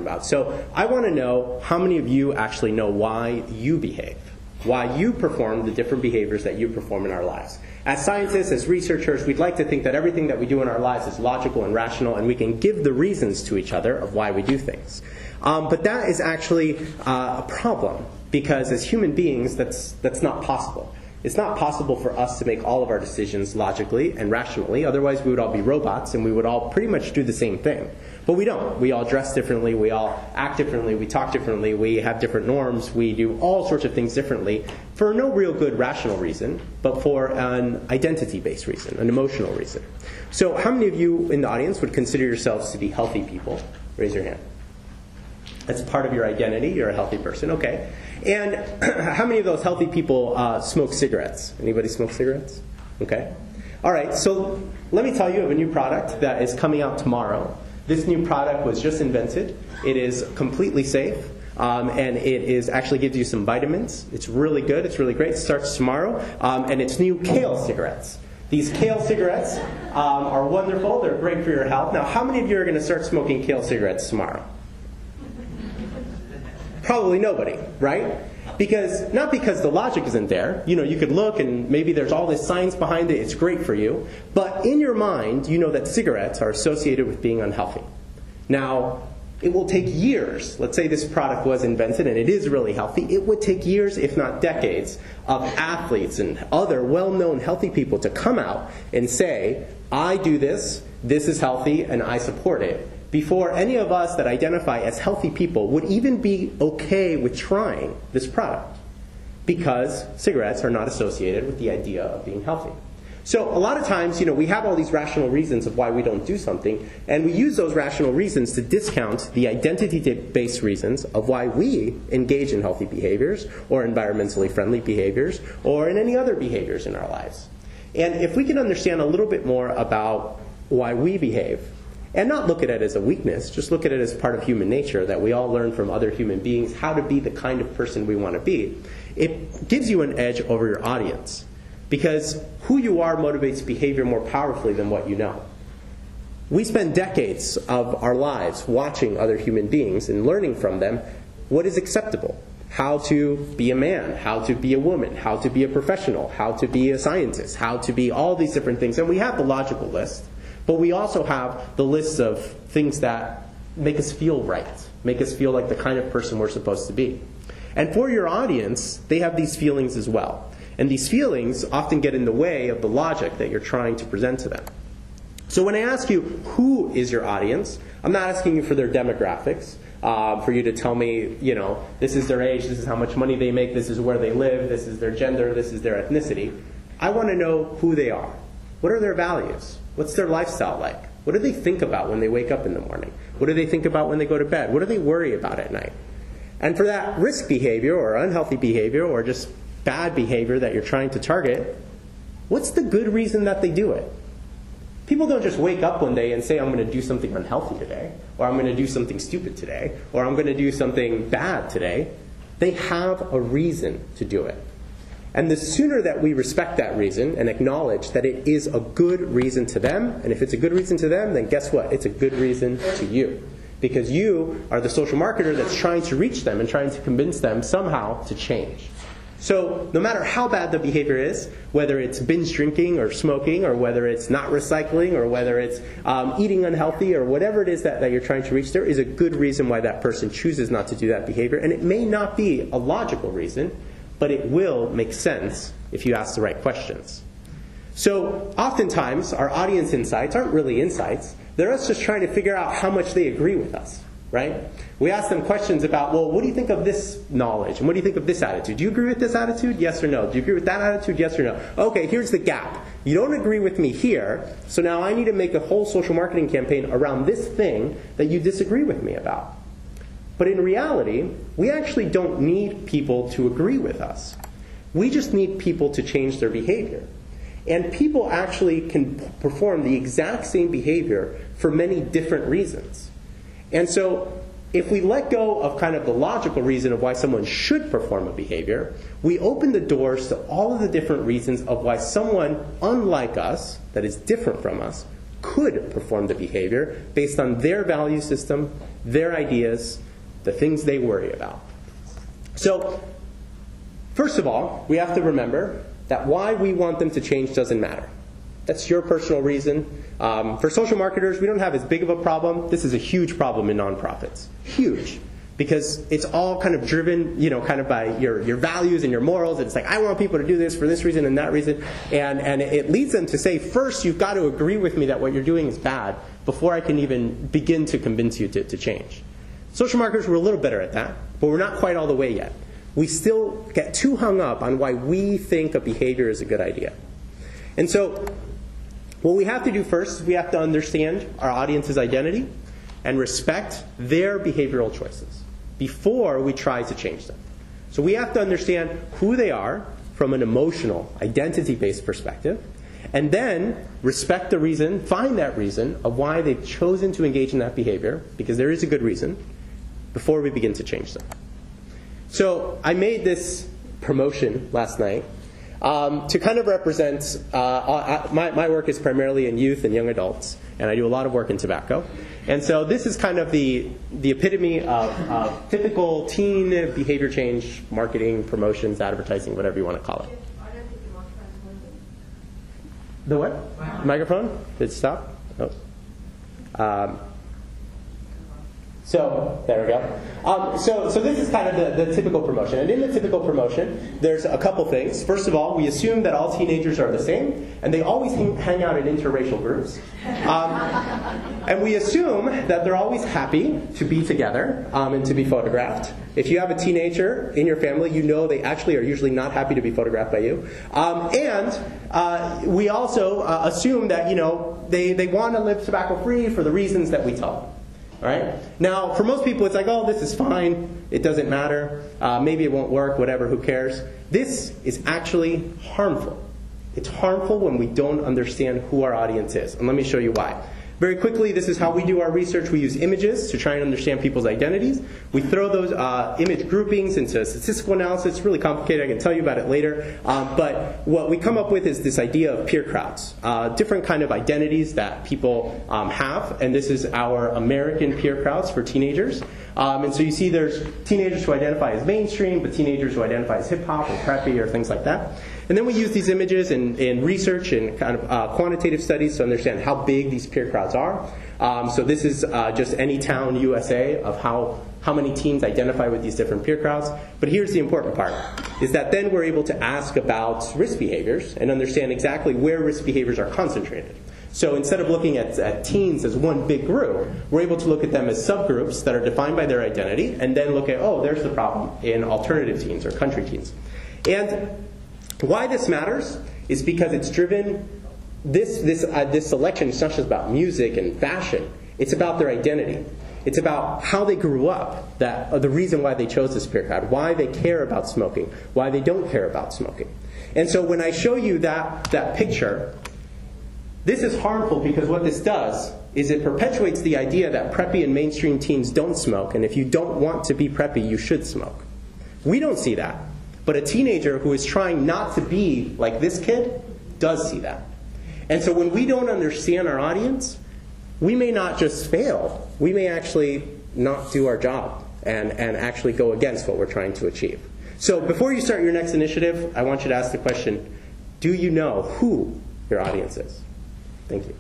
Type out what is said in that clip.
about. So I want to know how many of you actually know why you behave, why you perform the different behaviors that you perform in our lives. As scientists, as researchers, we'd like to think that everything that we do in our lives is logical and rational, and we can give the reasons to each other of why we do things. But that is actually a problem, because as human beings, that's not possible. It's not possible for us to make all of our decisions logically and rationally. Otherwise, we would all be robots, and we would all pretty much do the same thing. But we don't. We all dress differently. We all act differently. We talk differently. We have different norms. We do all sorts of things differently for no real good rational reason, but for an identity-based reason, an emotional reason. So how many of you in the audience would consider yourselves to be healthy people? Raise your hand. That's part of your identity. You're a healthy person. Okay. And how many of those healthy people smoke cigarettes? Anybody smoke cigarettes? Okay. All right. So let me tell you of a new product that is coming out tomorrow. This new product was just invented. It is completely safe. And it is actually gives you some vitamins. It's really good. It's really great. It starts tomorrow. And it's new kale cigarettes. These kale cigarettes are wonderful. They're great for your health. Now, how many of you are going to start smoking kale cigarettes tomorrow? Probably nobody, right? Not because the logic isn't there. You know, you could look and maybe there's all this science behind it. It's great for you. But in your mind, you know that cigarettes are associated with being unhealthy. Now, it will take years. Let's say this product was invented and it is really healthy. It would take years, if not decades, of athletes and other well-known healthy people to come out and say, I do this is healthy, and I support it, before any of us that identify as healthy people would even be okay with trying this product, because cigarettes are not associated with the idea of being healthy. So a lot of times, we have all these rational reasons of why we don't do something, and we use those rational reasons to discount the identity-based reasons of why we engage in healthy behaviors, or environmentally friendly behaviors, or in any other behaviors in our lives. And if we can understand a little bit more about why we behave, and not look at it as a weakness, just look at it as part of human nature, that we all learn from other human beings how to be the kind of person we want to be, it gives you an edge over your audience. Because who you are motivates behavior more powerfully than what you know. We spend decades of our lives watching other human beings and learning from them what is acceptable. How to be a man, how to be a woman, how to be a professional, how to be a scientist, how to be all these different things. And we have the logical list. But we also have the lists of things that make us feel right, make us feel like the kind of person we're supposed to be. And for your audience, they have these feelings as well. And these feelings often get in the way of the logic that you're trying to present to them. So when I ask you, who is your audience, I'm not asking you for their demographics, for you to tell me, this is their age, this is how much money they make, this is where they live, this is their gender, this is their ethnicity. I want to know who they are. What are their values? What's their lifestyle like? What do they think about when they wake up in the morning? What do they think about when they go to bed? What do they worry about at night? And for that risk behavior or unhealthy behavior or just bad behavior that you're trying to target, what's the good reason that they do it? People don't just wake up one day and say, I'm going to do something unhealthy today, or I'm going to do something stupid today, or I'm going to do something bad today. They have a reason to do it. And the sooner that we respect that reason and acknowledge that it is a good reason to them, and if it's a good reason to them, then guess what? It's a good reason to you. Because you are the social marketer that's trying to reach them and trying to convince them somehow to change. So no matter how bad the behavior is, whether it's binge drinking or smoking, or whether it's not recycling, or whether it's eating unhealthy, or whatever it is that you're trying to reach, there is a good reason why that person chooses not to do that behavior. And it may not be a logical reason, but it will make sense if you ask the right questions. So oftentimes, our audience insights aren't really insights. They're us just trying to figure out how much they agree with us, right? We ask them questions about, well, what do you think of this knowledge? And what do you think of this attitude? Do you agree with this attitude? Yes or no? Do you agree with that attitude? Yes or no? Okay, here's the gap. You don't agree with me here, so now I need to make a whole social marketing campaign around this thing that you disagree with me about. But in reality, we actually don't need people to agree with us. We just need people to change their behavior. And people actually can perform the exact same behavior for many different reasons. And so if we let go of kind of the logical reason of why someone should perform a behavior, we open the doors to all of the different reasons of why someone unlike us, that is different from us, could perform the behavior based on their value system, their ideas, the things they worry about. So, first of all, we have to remember that why we want them to change doesn't matter. That's your personal reason. For social marketers, we don't have as big of a problem. This is a huge problem in nonprofits. Huge. Because it's all kind of driven, kind of by your values and your morals. It's like, I want people to do this for this reason and that reason. And it leads them to say, first, you've got to agree with me that what you're doing is bad before I can even begin to convince you to change. Social marketers, we're a little better at that, but we're not quite all the way yet. We still get too hung up on why we think a behavior is a good idea. And so what we have to do first is we have to understand our audience's identity and respect their behavioral choices before we try to change them. So we have to understand who they are from an emotional, identity-based perspective, and then respect the reason, find that reason of why they've chosen to engage in that behavior, because there is a good reason, before we begin to change them. So I made this promotion last night to kind of represent, my work is primarily in youth and young adults, and I do a lot of work in tobacco. And so this is kind of the epitome of typical teen behavior change, marketing, promotions, advertising, whatever you want to call it. The what? Microphone? Did it stop? Oh. So there we go. So this is kind of the typical promotion. And in the typical promotion, there's a couple things. First of all, we assume that all teenagers are the same, and they always hang out in interracial groups. And we assume that they're always happy to be together and to be photographed. If you have a teenager in your family, you know they actually are usually not happy to be photographed by you. And we also assume that they want to live tobacco-free for the reasons that we tell them. All right? Now, for most people, it's like, oh, this is fine. It doesn't matter. Maybe it won't work. Whatever. Who cares? This is actually harmful. It's harmful when we don't understand who our audience is. And let me show you why. Very quickly, this is how we do our research. We use images to try and understand people's identities. We throw those image groupings into statistical analysis. It's really complicated. I can tell you about it later. But what we come up with is this idea of peer crowds, different kind of identities that people have. And this is our American peer crowds for teenagers. And so you see there's teenagers who identify as mainstream, but teenagers who identify as hip-hop or preppy or things like that. And then we use these images in research and kind of quantitative studies to understand how big these peer crowds are. So this is just any town USA of how many teens identify with these different peer crowds. But here's the important part, is that then we're able to ask about risk behaviors and understand exactly where risk behaviors are concentrated. So instead of looking at teens as one big group, we're able to look at them as subgroups that are defined by their identity, and then look at, oh, there's the problem in alternative teens or country teens. And why this matters is because it's driven, this selection is not just about music and fashion, it's about their identity. It's about how they grew up, the reason why they chose this peer crowd, why they care about smoking, why they don't care about smoking. And so when I show you that picture, this is harmful because what this does is it perpetuates the idea that preppy and mainstream teens don't smoke, and if you don't want to be preppy, you should smoke. We don't see that. But a teenager who is trying not to be like this kid does see that. And so when we don't understand our audience, we may not just fail. We may actually not do our job and actually go against what we're trying to achieve. So before you start your next initiative, I want you to ask the question, do you know who your audience is? Thank you.